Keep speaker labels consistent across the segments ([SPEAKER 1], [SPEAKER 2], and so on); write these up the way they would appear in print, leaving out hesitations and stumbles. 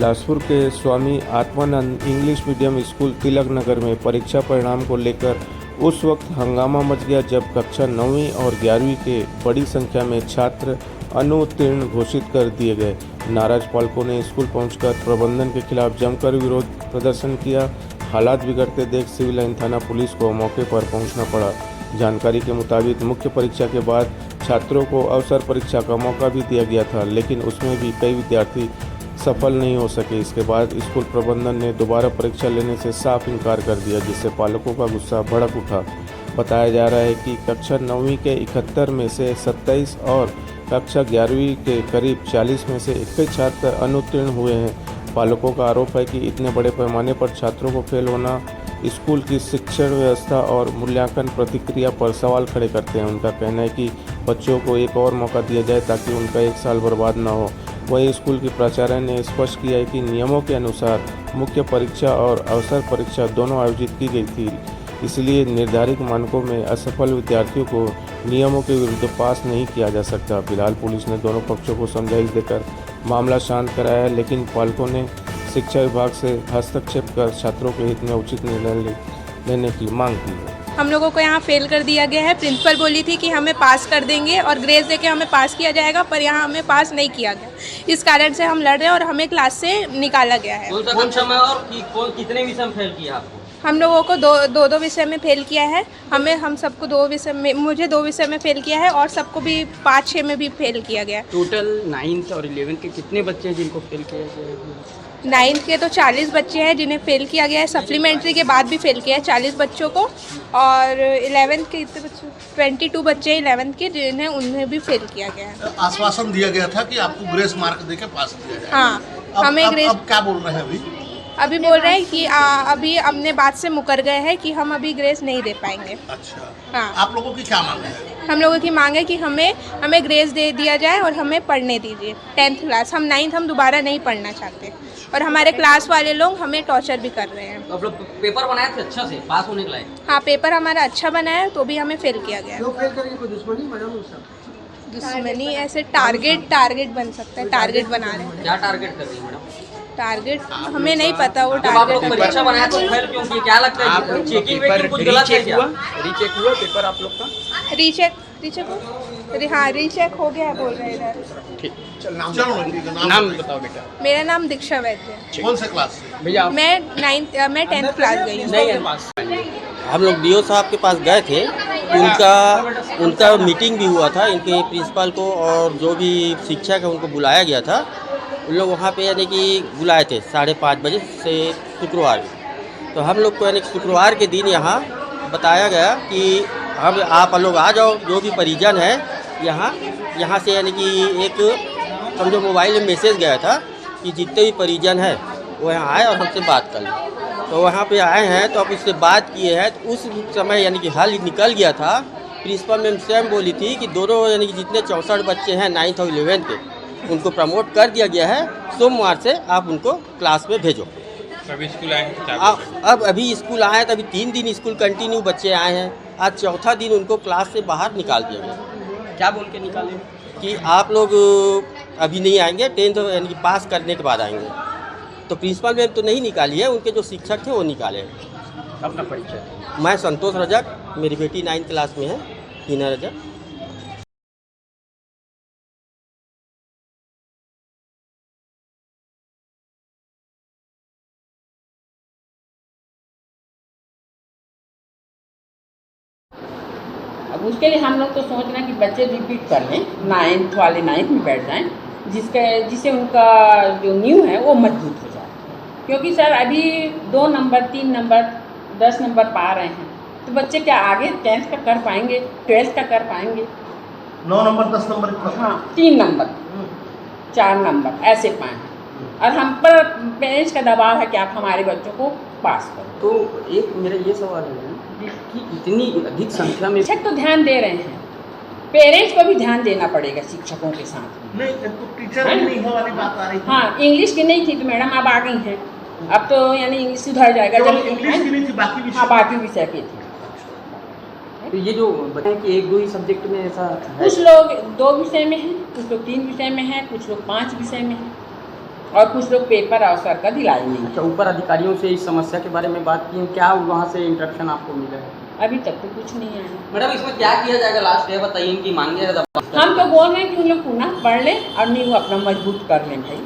[SPEAKER 1] बिलासपुर के Swami Atmanand English medium school Tilak Nagar में परीक्षा परिणाम को लेकर उस वक्त हंगामा मच गया जब कक्षा 9वीं और 11वीं के बड़ी संख्या में छात्र अनुत्तीर्ण घोषित कर दिए गए। नाराज पालकों ने स्कूल पहुंचकर प्रबंधन के खिलाफ जमकर विरोध प्रदर्शन किया। हालात बिगड़ते देख सिविल लाइन थाना पुलिस को मौके पर पहुंचना पड़ा। जानकारी के मुताबिक मुख्य परीक्षा के बाद छात्रों को अवसर परीक्षा का मौका भी दिया गया था, लेकिन उसमें भी कई विद्यार्थी सफल नहीं हो सके। इसके बाद स्कूल प्रबंधन ने दोबारा परीक्षा लेने से साफ इनकार कर दिया, जिससे पालकों का गुस्सा भड़क उठा। बताया जा रहा है कि कक्षा 9वीं के 71 में से 27 और कक्षा 11वीं के करीब 40 में से 21 छात्र अनुत्तीर्ण हुए हैं। पालकों का आरोप है कि इतने बड़े पैमाने पर छात्रों को फेल होना स्कूल की शिक्षण व्यवस्था और मूल्यांकन प्रक्रिया पर सवाल खड़े करते हैं। उनका कहना है कि बच्चों को एक और मौका दिया जाए ताकि उनका एक साल बर्बाद न हो। वहीं स्कूल की प्राचार्य ने स्पष्ट किया है कि नियमों के अनुसार मुख्य परीक्षा और अवसर परीक्षा दोनों आयोजित की गई थी, इसलिए निर्धारित मानकों में असफल विद्यार्थियों को नियमों के विरुद्ध पास नहीं किया जा सकता। फिलहाल पुलिस ने दोनों पक्षों को समझाइश देकर मामला शांत कराया है, लेकिन पालकों ने शिक्षा विभाग से हस्तक्षेप कर छात्रों के हित में उचित निर्णय लेने की मांग की है।
[SPEAKER 2] हम लोगों को यहाँ फेल कर दिया गया है। प्रिंसिपल बोली थी कि हमें पास कर देंगे और ग्रेस देके हमें पास किया जाएगा, पर यहाँ हमें पास नहीं किया गया। इस कारण से हम लड़ रहे हैं और हमें क्लास से निकाला गया है।
[SPEAKER 3] कौन सा और कितने विषय में फेल किया आपको?
[SPEAKER 2] हम लोगों को दो विषय में फेल किया है। हम सबको 2 विषय में, मुझे 2 विषय में फेल किया है और सबको भी 5-6 में भी फेल किया गया।
[SPEAKER 3] टोटल 9th और 11th के कितने बच्चे हैं जिनको फेल किया गया?
[SPEAKER 2] 9th के तो 40 बच्चे हैं जिन्हें फेल किया गया है। सप्लीमेंट्री के बाद भी फेल किया है 40 बच्चों को, और 11th के इतने बच्चे 22 बच्चे हैं 11th के जिन्हें उन्हें भी फेल किया गया है।
[SPEAKER 4] आश्वासन दिया गया था कि आपको ग्रेस मार्क देके पास किया जाए।
[SPEAKER 2] हाँ, हमें ग्रेस।
[SPEAKER 4] अब क्या बोल रहे हैं
[SPEAKER 2] अभी बोल रहे हैं कि अभी अपने बात से मुकर गए हैं कि हम अभी ग्रेस नहीं दे पाएंगे।
[SPEAKER 4] अच्छा,
[SPEAKER 2] हाँ।
[SPEAKER 4] आप लोगों की क्या मांग है?
[SPEAKER 2] हम लोगों की मांग है कि हमें ग्रेस दे दिया जाए और हमें पढ़ने दीजिए 10th क्लास। हम 9th हम दोबारा नहीं पढ़ना चाहते, और हमारे क्लास वाले लोग हमें टॉर्चर भी कर रहे हैं।
[SPEAKER 3] आप लोग पेपर बनाए थे अच्छा से पास होने के लायक?
[SPEAKER 2] हाँ, पेपर हमारा अच्छा बना है, तो भी हमें फेल किया गया।
[SPEAKER 5] फेल करेंगे कोई दुश्मनी मैडम?
[SPEAKER 2] दुश्मनी ऐसे टारगेट बन सकता है। टारगेट बना रहे हैं।
[SPEAKER 3] क्या टारगेट कर रही है मैडम?
[SPEAKER 2] टारगेट हमें नहीं पता वो
[SPEAKER 3] जब आप लोग
[SPEAKER 2] टारगेट।
[SPEAKER 3] परीक्षा बनाया तो फेल क्यों किए? क्या लगता है
[SPEAKER 6] आप
[SPEAKER 3] चेकिंग
[SPEAKER 6] पेपर
[SPEAKER 3] में कुछ गलत है क्या?
[SPEAKER 6] रीचेक हुआ पेपर आप लोग का?
[SPEAKER 2] रीचेक हो गया बोल रहे हैं इधर।
[SPEAKER 6] ठीक,
[SPEAKER 4] चलो
[SPEAKER 6] नाम बताओ बेटा।
[SPEAKER 2] मेरा नाम दीक्षा वैद्य है।
[SPEAKER 4] कौन से क्लास से?
[SPEAKER 6] भैया
[SPEAKER 2] मैं 10th क्लास गई हूँ।
[SPEAKER 3] नहीं है। हम लोग डीओ साहब के पास गए थे। उनका मीटिंग भी हुआ था, इनके प्रिंसिपल को और जो भी शिक्षक है उनको बुलाया गया था। उन लोग वहाँ पे यानी कि बुलाए थे 5:30 बजे से शुक्रवार। तो हम लोग को यानी शुक्रवार के दिन यहाँ बताया गया कि अब आप लोग आ जाओ, जो भी परिजन है यहाँ से यानी कि एक समझो मोबाइल में मैसेज गया था कि जितने भी परिजन हैं वो यहाँ आए और हमसे बात कर लें। तो वहाँ पे आए हैं, तो अब उससे बात किए हैं, तो उस समय यानी कि हल निकल गया था। प्रिंसिपल मैम स्वयं बोली थी कि दोनों यानी कि जितने 64 बच्चे हैं 9th और 11th के, उनको प्रमोट कर दिया गया है। सोमवार से आप उनको क्लास में भेजो।
[SPEAKER 6] अभी स्कूल आए
[SPEAKER 3] अब अभी स्कूल आए तो अभी 3 दिन स्कूल कंटिन्यू बच्चे आए हैं। आज चौथा दिन उनको क्लास से बाहर निकाल दिया गया।
[SPEAKER 6] क्या बोल के निकाले?
[SPEAKER 3] कि आप लोग अभी नहीं आएंगे, 10th यानी कि पास करने के बाद आएंगे। तो प्रिंसिपल मैम तो नहीं निकाली है, उनके जो शिक्षक थे वो निकाले हैं।
[SPEAKER 6] अपना परिचय।
[SPEAKER 3] मैं संतोष रजक, मेरी बेटी 9th क्लास में है, हीना रजक।
[SPEAKER 7] अब उसके लिए हम लोग तो सोच रहे हैं कि बच्चे रिपीट कर लें, 9th वाले 9th में बैठ जाएं, जिससे उनका जो न्यू है वो मजबूत हो जाए। क्योंकि सर अभी 2 नंबर 3 नंबर 10 नंबर पा रहे हैं, तो बच्चे क्या आगे 10th का कर पाएंगे, 12th का कर पाएंगे?
[SPEAKER 4] 9 नंबर 10 नंबर?
[SPEAKER 7] हाँ, 3 नंबर 4 नंबर ऐसे पाएँ। और हम पर पेरेंट्स का दबाव है कि आप हमारे बच्चों को पास करो।
[SPEAKER 3] तो एक मेरा ये सवाल है कि इतनी अधिक संख्या में
[SPEAKER 7] शिक्षक तो ध्यान दे रहे हैं, पेरेंट्स को भी ध्यान देना पड़ेगा शिक्षकों के साथ।
[SPEAKER 4] नहीं, तो टीचर नहीं है वाली बात आ रही है।
[SPEAKER 7] हाँ, इंग्लिश की नहीं थी तो मैडम अब आ गई हैं। अब तो यानी इंग्लिश सुधर जाएगा। जब
[SPEAKER 4] इंग्लिश की नहीं थी, बाकी विषय।
[SPEAKER 7] हाँ, बाकी विषय की थी।
[SPEAKER 3] तो ये जो बताएं कि 1-2 ही सब्जेक्ट में ऐसा है?
[SPEAKER 7] कुछ लोग 2 विषय में हैं, कुछ लोग 3 विषय में हैं, कुछ लोग 5 विषय में हैं। और कुछ लोग पेपर और सर का दिलाए नहीं।
[SPEAKER 5] अच्छा, ऊपर अधिकारियों से इस समस्या के बारे में बात की, क्या वहाँ से इंस्ट्रक्शन आपको मिला है?
[SPEAKER 7] अभी तक तो कुछ नहीं आया।
[SPEAKER 5] मैडम इसमें क्या किया जाएगा, लास्ट है बताइए, इनकी मांगे है।
[SPEAKER 7] हम तो बोल रहे हैं कि उन लोग पुनः पढ़ लें और नींव अपना मजबूत कर लें भाई,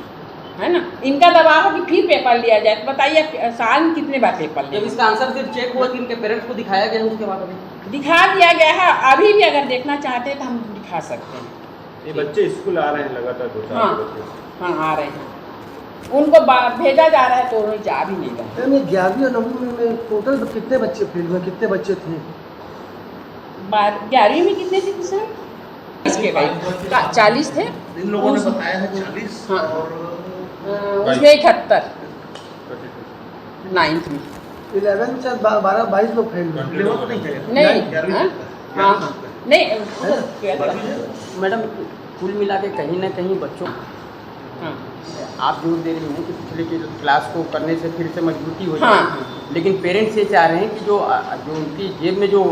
[SPEAKER 7] है ना। इनका दबाव है कि फिर पेपर लिया जाए, तो बताइए साल में कितने बार पेपर
[SPEAKER 5] जब
[SPEAKER 7] लिया।
[SPEAKER 5] इसका आंसर सिर्फ चेक हुआ कि इनके पेरेंट्स को दिखाया गया, उसके बाद अभी
[SPEAKER 7] दिखा दिया गया है, अभी भी अगर देखना चाहते हैं तो हम दिखा सकते हैं।
[SPEAKER 1] ये बच्चे स्कूल आ रहे हैं लगातार 2-4
[SPEAKER 7] हाँ
[SPEAKER 1] बच्चे।
[SPEAKER 7] हाँ आ रहे हैं, उनको भेजा जा रहा है तो उन्हें जा भी नहीं रहा।
[SPEAKER 8] मैम 11वीं और 9वीं में टोटल कितने बच्चे फेल हुए, कितने बच्चे थे?
[SPEAKER 7] 11वीं में कितने थे सर? इसके भाई 40 थे।
[SPEAKER 4] इन लोगों ने बताया है 40
[SPEAKER 7] हाँ।
[SPEAKER 4] और
[SPEAKER 7] उसमें 78 9th में
[SPEAKER 8] 11 से 12-22 लोग फेल हुए।
[SPEAKER 4] 11 तो नहीं है।
[SPEAKER 7] नहीं। हाँ हाँ नहीं
[SPEAKER 5] मैडम कुल मिला के कहीं ना कहीं बच्चों,
[SPEAKER 7] हाँ
[SPEAKER 5] आप जोर दे रही हैं कि पिछले के क्लास को करने से फिर से मजबूती हो
[SPEAKER 7] हाँ,
[SPEAKER 5] जाए,
[SPEAKER 7] हाँ।
[SPEAKER 5] लेकिन पेरेंट्स ये चाह रहे हैं कि जो उनकी जेब में जो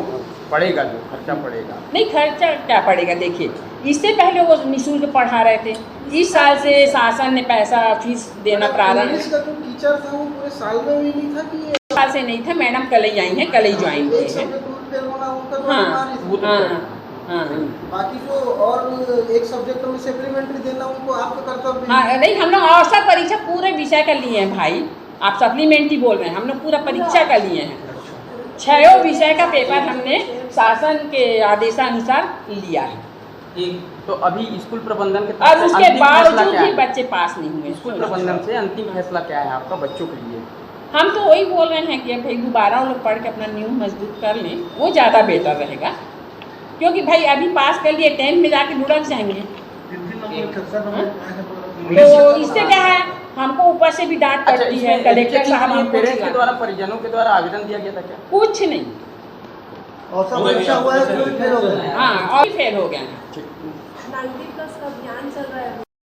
[SPEAKER 5] पड़ेगा, जो खर्चा पड़ेगा।
[SPEAKER 7] नहीं खर्चा क्या पड़ेगा, देखिए इससे पहले वो निःशुल्क पढ़ा रहे थे, इस साल से शासन ने पैसा फीस देना प्रारंभ।
[SPEAKER 8] इंग्लिश का जो टीचर था वो पूरे साल में भी नहीं था कि ये
[SPEAKER 7] इस साल से नहीं था, मैडम कल ही आई हैं, कल ही ज्वाइन
[SPEAKER 8] एक
[SPEAKER 7] किए हैं।
[SPEAKER 8] सब्जेक्ट में फेल होना उनका तो
[SPEAKER 7] हाँ
[SPEAKER 8] अनिवार्य था।
[SPEAKER 5] वो तो
[SPEAKER 7] हाँ हाँ
[SPEAKER 8] बाकी जो और एक सब्जेक्ट में सप्लीमेंट्री देना उनको आपका कर्तव्य
[SPEAKER 7] हाँ नहीं, हम लोग अवसर परीक्षा पूरे विषय का लिए हैं भाई, आप सप्लीमेंट्री बोल रहे हैं, हम लोग पूरा परीक्षा का लिए हैं। 6 विषय का पेपर हमने शासन के आदेशानुसार लिया है।
[SPEAKER 5] तो अभी स्कूल प्रबंधन के
[SPEAKER 7] और
[SPEAKER 5] तरफ से
[SPEAKER 7] उसके
[SPEAKER 5] अंतिम फैसला
[SPEAKER 7] बावजूद
[SPEAKER 5] क्या
[SPEAKER 7] भी
[SPEAKER 5] है?
[SPEAKER 7] बच्चे पास नहीं हुए।
[SPEAKER 5] स्कूल प्रबंधन से अंतिम फैसला क्या है आपका बच्चों के लिए?
[SPEAKER 7] हम तो वही बोल रहे हैं कि भाई दोबारा वो लोग पढ़ के अपना नींव मजबूत कर लें, वो ज़्यादा बेहतर रहेगा, क्योंकि भाई अभी पास कर लिए 10th में जाके लुढ़क जाएंगे। तो इससे क्या है, हमको ऊपर से भी डांट पड़ती है, कलेक्टर साहब हमको
[SPEAKER 5] पेरेंट्स के द्वारा, परिजनों के द्वारा आवेदन दिया गया था क्या?
[SPEAKER 7] कुछ नहीं।
[SPEAKER 8] औसत परीक्षा हुआ है तो फेल हो गए।
[SPEAKER 7] हाँ और फेल हो गया।
[SPEAKER 9] 90+ का अभियान चल रहा है।